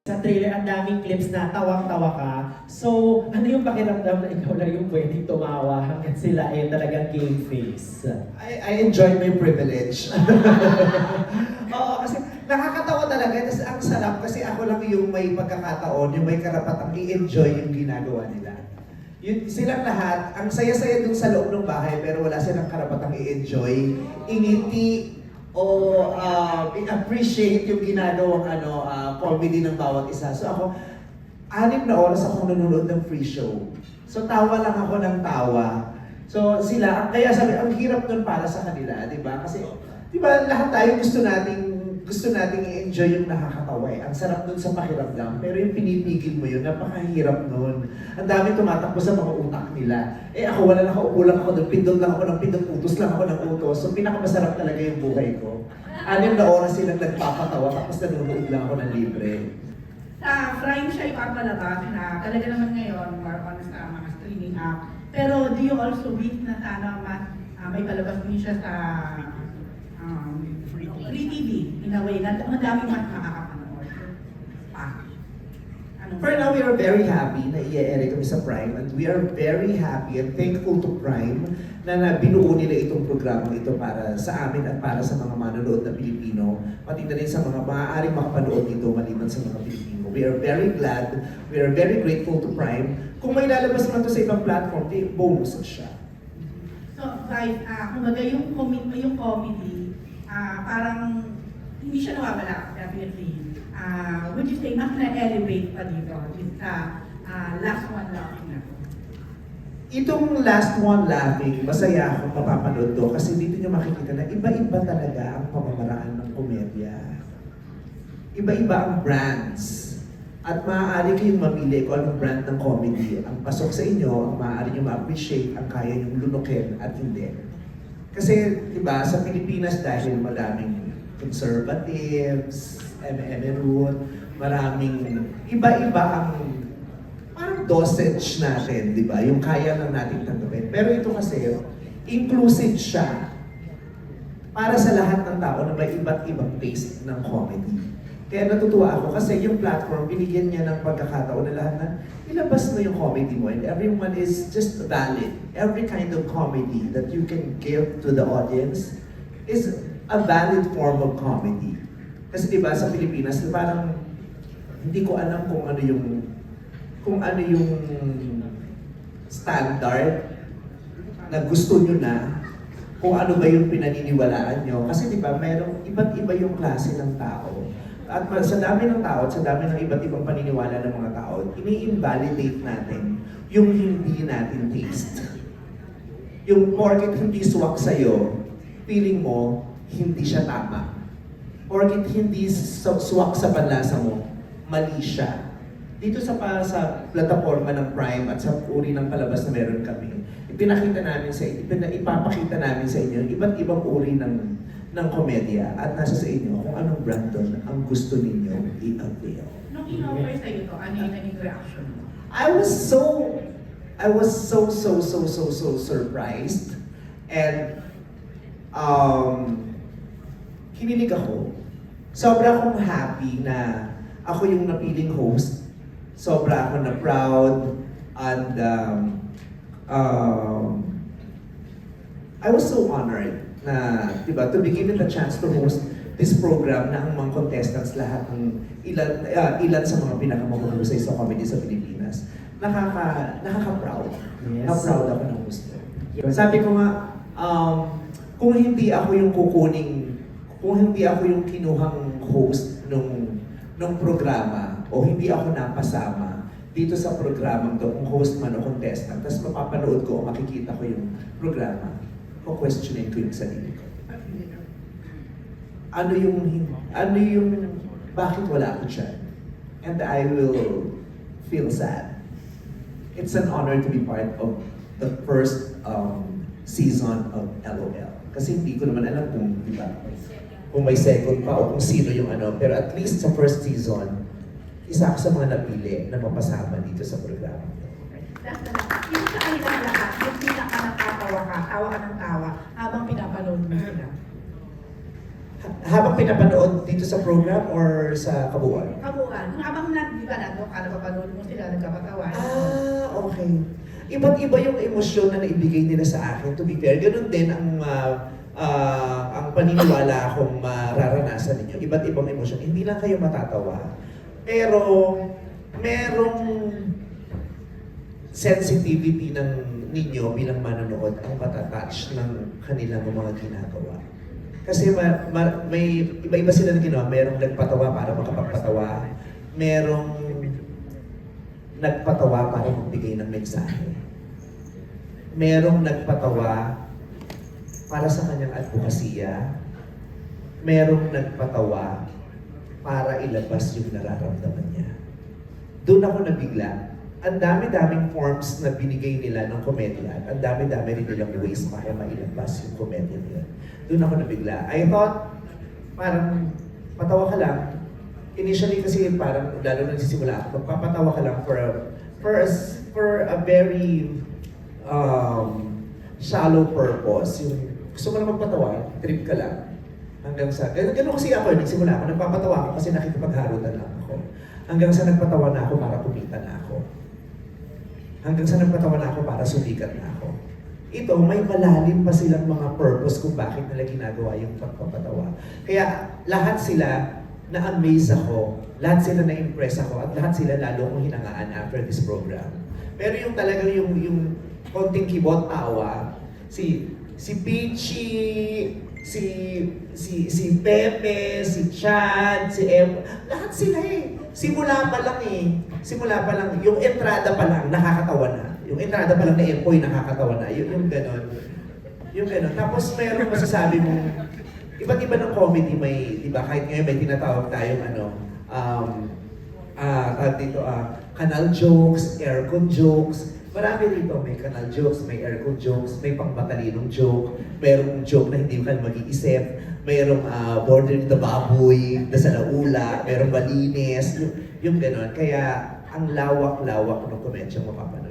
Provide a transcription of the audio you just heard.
Sa trailer, ang daming clips na tawang-tawa ka. So, ano yung pakiramdam na ikaw lang yung pwedeng tumawa hanggang sila ay talagang game face? I enjoy my privilege. Oo, kasi nakakatawa talaga. Tapos ang sarap kasi ako lang yung may pagkakataon, yung may karapatang i-enjoy yung ginagawa nila. Yun, silang lahat, ang saya-saya dun sa loob ng bahay, pero wala silang karapatang i-enjoy, ingiti, o i-appreciate yung ginagawang comedy ng bawat isa. So ako, 6 na oras akong nanonood ng free show. So tawa lang ako ng tawa. So sila, kaya sabi, ang hirap nun para sa kanila, di ba? Kasi, di ba, lahat tayo gusto nating i-enjoy yung nakakatawa eh. Ang sarap nun sa pakiramdam, pero yung pinipigil mo yun, napakahirap nun. Ang dami tumatakbo sa mga utak nila. Eh ako, wala nakaupo lang ako doon, pindot lang ako ng pindot, utos lang ako ng utos. So pinakamasarap talaga yung buhay ko. 6 na oras silang nagpapatawa, tapos nanonood lang ako ng libre. Sa Prime siya ipapalabas na talaga naman ngayon, more on sa mga streaming app. Pero do you also wish na sana may palabas din siya sa Free TV in a way na madami mas makakapanood? For now, we are very happy na i-air kami sa Prime, and we are very happy and thankful to Prime na binuo nila itong programang ito para sa amin at para sa mga manonood na Pilipino, pati na rin sa mga maaaring makapanood dito maliban sa mga Pilipino. We are very glad, we are very grateful to Prime. Kung may lalabas man ito sa ibang platform, di bonus siya. So guys, kumbaga yung comedy, parang hindi siya nawawala, definitely. Would you say mas na-elevate pa dito sa Last One Laughing na to? Itong Last One Laughing, masaya akong mapapanood to kasi dito nyo makikita na iba-iba talaga ang pamamaraan ng komedya. Iba-iba ang brands. At maaari kayong mamili kung anong brand ng comedy ang pasok sa inyo, ang maaari nyo ma-appreciate, ang kaya nyo lunukin at hindi. Kasi, di ba, sa Pilipinas dahil maraming conservatives, root, maraming iba-iba ang parang dosage natin, di ba? Yung kaya lang natin tanggapin. Pero ito kasi, inclusive siya para sa lahat ng tao na may iba't ibang taste ng comedy. Kaya natutuwa ako kasi yung platform, binigyan niya ng pagkakataon na lahat na ilabas mo yung comedy mo and everyone is just valid. Every kind of comedy that you can give to the audience is a valid form of comedy. Kasi diba sa Pilipinas, parang hindi ko alam kung ano yung standard na gusto nyo na, kung ano ba yung pinaniniwalaan nyo. Kasi diba, merong iba't iba yung klase ng tao. At sa dami ng tao, at sa dami ng iba't ibang paniniwala ng mga tao, ini-invalidate natin yung hindi natin taste. Yung porket hindi swak sa'yo, feeling mo, hindi siya tama. Porket hindi swak sa panlasa mo, mali siya. Dito sa plataforma ng Prime at sa uri ng palabas na meron kami, ipapakita namin sa inyo iba't ibang uri ng komedya at nasa sa inyo kung anong brand doon ang gusto ninyo i-avail. Nung in-offer sa'yo to, ano yung naging reaction mo? I was so surprised and kinilig ako. Sobra akong happy na ako yung napiling host. Sobra ako na proud and I was so honored na, diba, to be given the chance to host this program na ang mga contestants lahat ng ilan sa mga pinakamahusay sa comedy sa Pilipinas. Nakaka-proud. Yes. Na-proud ako ng host. Sabi ko nga, kung hindi ako yung kinuhang host nung programa o hindi ako napasama dito sa programang to, kung host man o contestant, tapos mapapanood ko o makikita ko yung programa, questionin ko yung sarili ko. Ano yung, bakit wala ako dyan? And I will feel sad. It's an honor to be part of the first season of LOL. Kasi hindi ko naman alam kung may second pa o kung sino yung pero at least sa first season, isa ako sa mga napili na mapasama dito sa programa. Yung sa kanilang lahat, yung pinaka nakatawa ka, tawa ka ng tawa, habang pinapanood mo sila. Habang pinapanood dito sa program or sa kabuuan? Kabuuan. Kung habang di ba nandun ka, napapanood mo sila, nagkapatawa. Okay. Iba't iba yung emosyon na naibigay nila sa akin. To be fair, ganun din ang paniniwala akong mararanasan ninyo. Iba't ibang emosyon. Hindi lang kayo matatawa. Pero, merong sensitivity ng ninyo bilang manonood ang matatouch ng kanilang mga ginagawa. Kasi may iba-iba sila na ginawa. Merong nagpatawa para makapagpatawa. Merong nagpatawa para magbigay ng mensahe. Merong nagpatawa para sa kanyang advokasya. Merong nagpatawa para ilabas yung nararamdaman niya. Doon ako nabigla. Ang dami-daming forms na binigay nila ng komedya at ang dami-dami rin nilang ways para mailabas yung komedya nila. Doon ako nabigla. I thought, parang patawa ka lang. Initially kasi parang, lalo na nagsisimula ako, magpapatawa ka lang for a very shallow purpose. Yung gusto mo na magpatawa, trip ka lang. Hanggang sa, ganun kasi ako, nagsimula ako, nagpapatawa ako kasi nakikipagharutan lang ako. Hanggang sa nagpatawa na ako para kumita na ako. Hanggang sa nagpatawa na ako para sumikat na ako. Ito, may malalim pa silang mga purpose kung bakit nila ginagawa yung pagpapatawa. Kaya lahat sila na-amaze ako, lahat sila na-impress ako, at lahat sila lalo kong hinangaan after this program. Pero yung talagang yung konting kibot tawa, si Peachy, si Pepe, si Chad, si Em, lahat sila eh. Simula pa lang yung entrada pa lang, nakakatawa na. Yung entrada pa lang na Empoy, nakakatawa na. Yung ganon. Yung ganon. Tapos mayroong masasabi mo, iba't iba ng comedy may, di ba, kahit ngayon may tinatawag tayong canal jokes, aircon jokes. Marami dito, may canal jokes, may aircon jokes, may pangmatalinong joke, mayroong joke na hindi ka mag-iisip, mayroong bordering the baboy, the salaula, mayroong malinis, yung gano'n. Kaya ang lawak-lawak ng komedya mo mapapanood.